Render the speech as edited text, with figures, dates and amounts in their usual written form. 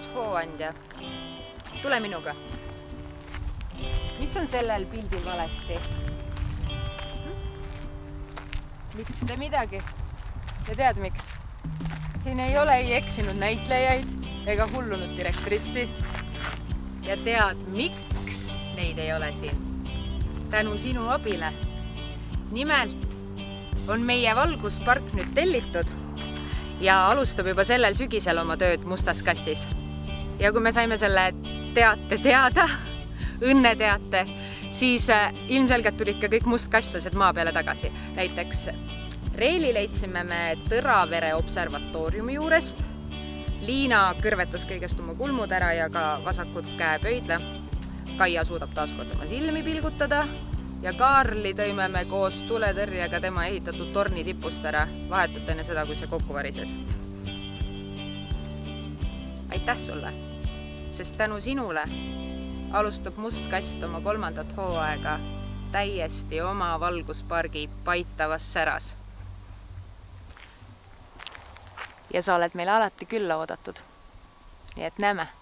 armas hooandja, tule minuga. Mis on sellel pildil valesti? Mitte midagi. Ja tead miks? Siin ei ole ei eksinud näitlejaid ega hullunud direktrissi. Ja tead, miks neid ei ole siin? Tänu sinu abile. Nimelt on meie valguspark nüüd tellitud ja alustab juba sellel sügisel oma tööd Mustas kastis. Ja kui me saime selle teate teada, õnneteate, siis ilmselgelt tulid ka kõik mustkastlased maa peale tagasi. Näiteks Reeli leidsime me Tõravere observatooriumi juurest. Liina kõrvetas kõigest oma kulmud ära ja ka vasakud käepöidle. Kaia suudab taaskord oma silmi pilgutada ja Kaarli tõime me koos tuletõrjega tema ehitatud torni tipust ära vahetult enne seda, kui see kokku varises. Aitäh sulle, sest tänu sinule alustab Mustkast oma 3. hooaega täiesti oma valguspargi paitavas säras. Ja sa oled meil alati külla oodatud. Nii et näeme!